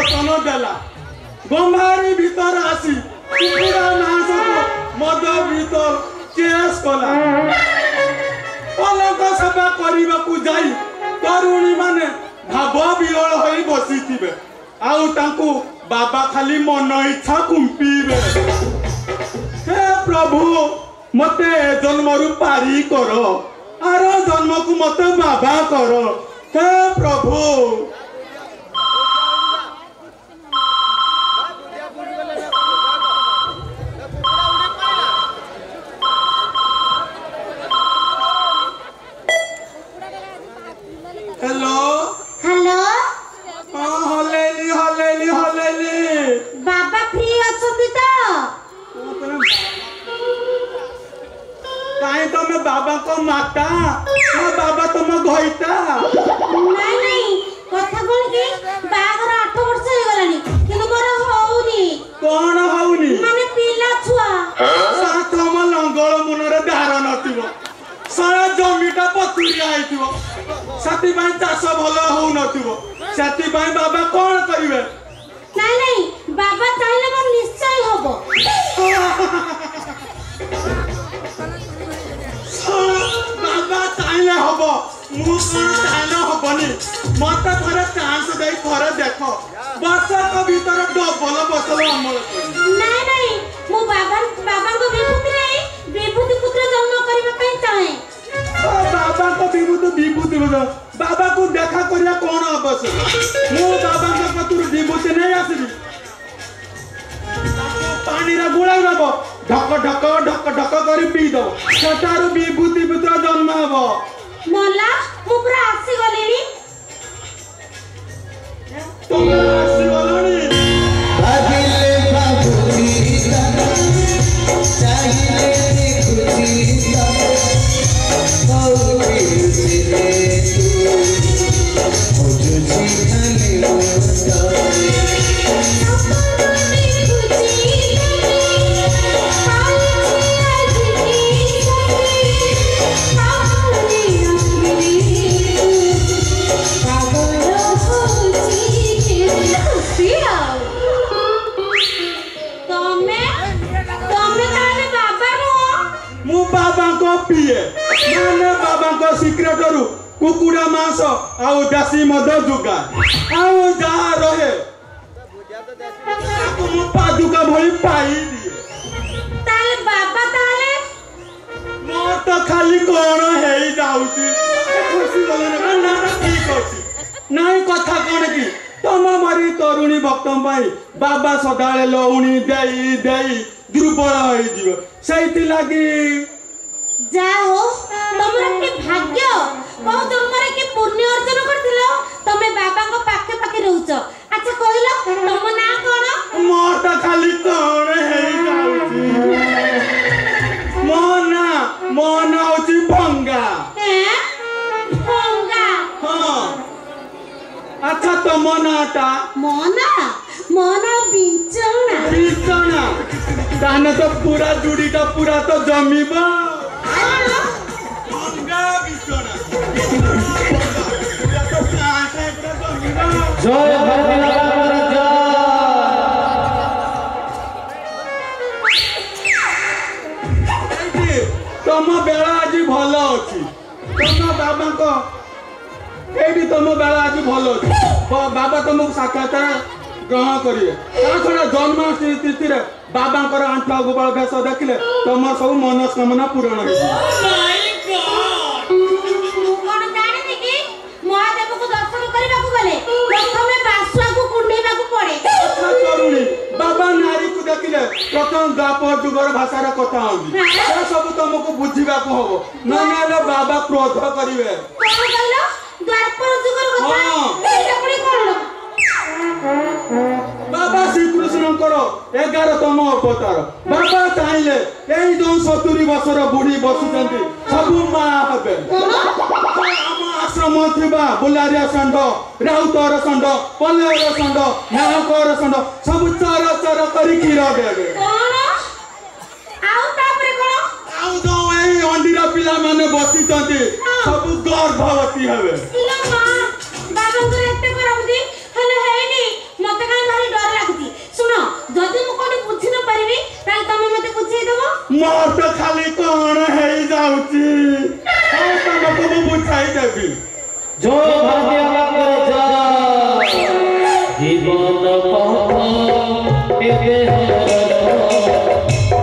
वचन देला गंभारी भीतर आसी कुकुड़ा मांस मद भीतर चेस कला पलक सेवा करने को जाई तरुणी माने भाव विहल हो बसी आउ तांकू बाबा खाली मन इच्छा कुंपीबे। हे प्रभु मते जन्मरु पारी कर आर जन्म को मते बाबा कर। हे प्रभु हेलो हेलो हलेली हलेली हलेली बाबा फ्री अछंती तो काहे तमे बाबा को माता ना बाबा तुम घइता नहीं नहीं कथा कोन की बागर 8 वर्ष हो गलानी किनु मोर होउनी कोन होउनी माने पिला छुआ साथम लंगळ मुनरे धार नथिबो सारा जमीटा पथुरी आइथिबो साथी भाई चाष भल हो नथिबो साथी भाई बाबा कोन करिवे। नहीं नहीं बाबा चाहिले मोर निश्चय होबो बाबा चाहिले हबो मु कोन चाहिले हबनी मते थरे चांस देई थरे देखो वर्षक भीतर डबल बसल अमल करी। नहीं नहीं मु बाबा को विभूति पुत्र जन्म करबा पई चाहे बाबा को विभूति बाबा को देखा करिया कौन आवश्यक मु बाबा के कतुर विभूति नहीं आसबी पानी रे गुळा नबो ढक ढक ढक ढक करी पी दो सेटारु विभूति पुत्र जन्म हबो। मोला मु पूरा आसी गलेनी तुम आसी गलनी अगिले बाबूजी चाहिए खुशी पिए माने बाबा को सीक्रेट करू कुकुड़ा मांस आउ देसी मद जुगा आउ जहा रहे तुम पादुका भली पाई दिए ताले बाबा ताले मो तो खाली कोन हेई जाउची खुशी गले ना ठीक अछि नाही कथा कोन की तम मारी तरुणी भक्तम पाई बाबा सदाळे लहुणी देई देई दुर्बल होई जीव सेति लागी जाओ तमरा के भाग्य को जन्मरे के पुण्य अर्जन करथिलो तमे बाबा को पाखे पाखे रहउछ। अच्छा कहलो तम ना कोन मोर त खाली कोन हेई जाउची मन होची भंगा हैं भंगा हां अच्छा तो मनाटा मना बिचना ताने तो पूरा जुड़ीटा पूरा तो जमीबा जय भगवान तम बेला आज भल अच्छी तम बाबा को एडी तम बेला आज भल अच्छी बाबा तुमको साक्षात ग्रहण करिए छड़ा जन्माष्टमी तिथि रे बाबा आंठा गोपाल भेष देखले तुम सब मनस्कामना पूरण हो। बाबा नारी को देखिले प्रथम द्वापर जुगर भाषार कथा होगी सब तुमको बुझा हम ना बाबा क्रोध करेंगे बाबा श्रीकृष्ण 11तम अवतार बाबा चाहिए यही जो 70 वर्षर बुढ़ी बसुंट सब माँ हे आश्रम थी बुलारिया षंड राउतर षंड पल्लेर षंड नाहकर षंड सब चर चर करके अंडीर पिला माने बसी सब गर्भवती हे बाबा को एते करबदी हले हेनी मते জয় ভারতীয় বাবার জয় জীবন পথ পেতে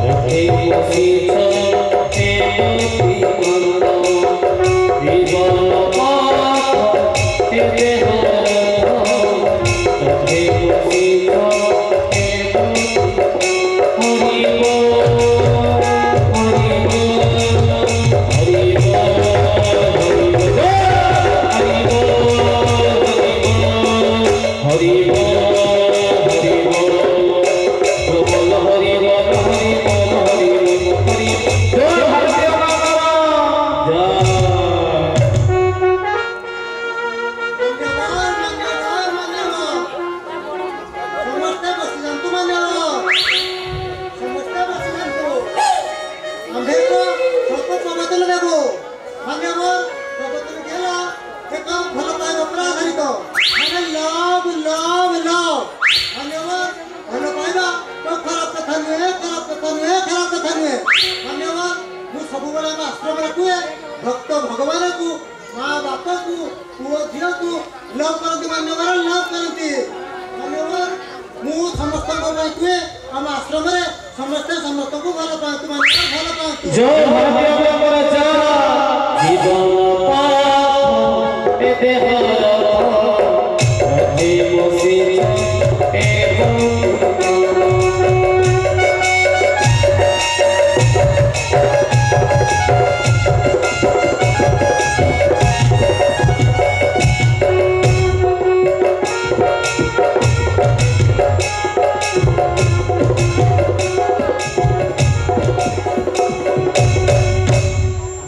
রথে বসিছ জীবন পথ পেতে রথে বসিছ भक्त भगवान को माँ बाप को पुओ झील को लव करती मान्यवर लव करती मान्यवर मु समस्त कुए आम आश्रम में समस्ते समस्त को भल पाती मान्यवर भल पाती जय भारतीय बाबर जय जीवन पाथ पेते रथे बसिछ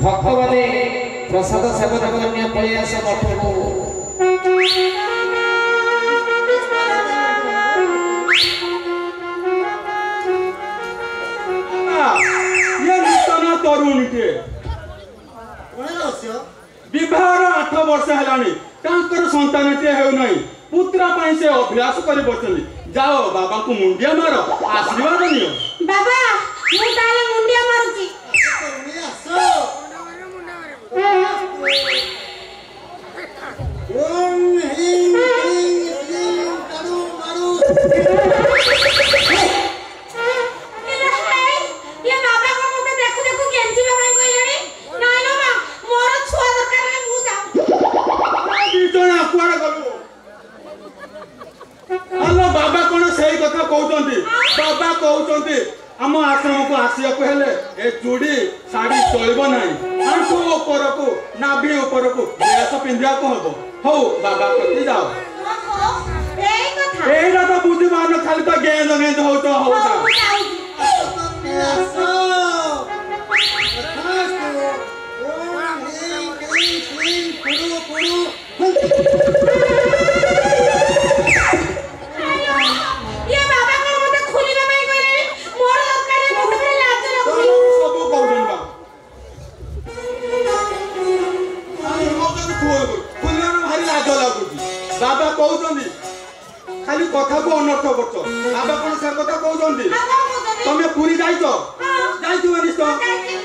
भक्तवादे प्रसाद सेवन करने प्रयास मठको ये नूतन तरुण के विवाहर 8 वर्ष हेलानी तांकर संतान टे हेउ नहीं पुत्रा पाई से अभ्यास करि बचली जाओ बाबा को मुंडिया मारो आशीर्वाद दियो बाबा मु ताले मुंडिया मारुची ओम ह्रीं क्लीं श्रीं तनु मारु ये बाबा को मते देखु देखु केंची बाबा कहलेनी नाइ नो मा मोर छुआ दरकार नै मु जाऊ बीजना कुआडे गलु हेलो बाबा कोन सही कथा कहउचंती बाबा कहउचंती हम आश्रम को आसिया को हेले ए चूड़ी साड़ी चलबो नाही आंठो ऊपर को नाभि ऊपर को ड्रेस पिंधिया को हबो हो बाबा कति जाओ एई कथा एटा तो बुद्धि मान खाली तो गेंद गेंद हो तो हो जा ओम ह्रीं क्लीं श्रीं पुरु पुरु ये बाबा को मते खुलिबा पई कहलेनी मोर दरकार नै मते लाज लागुची सब कहउचन बा आनी मोके खुलियान भारी लाज लागुची बाबा कहउचंदी खाली कथा को अनर्थ करछ बाबा कोन से कथा कहउचंदी बाबा मते तमे पूरी जाइतो हां जाइतो अनिस्तो जाइती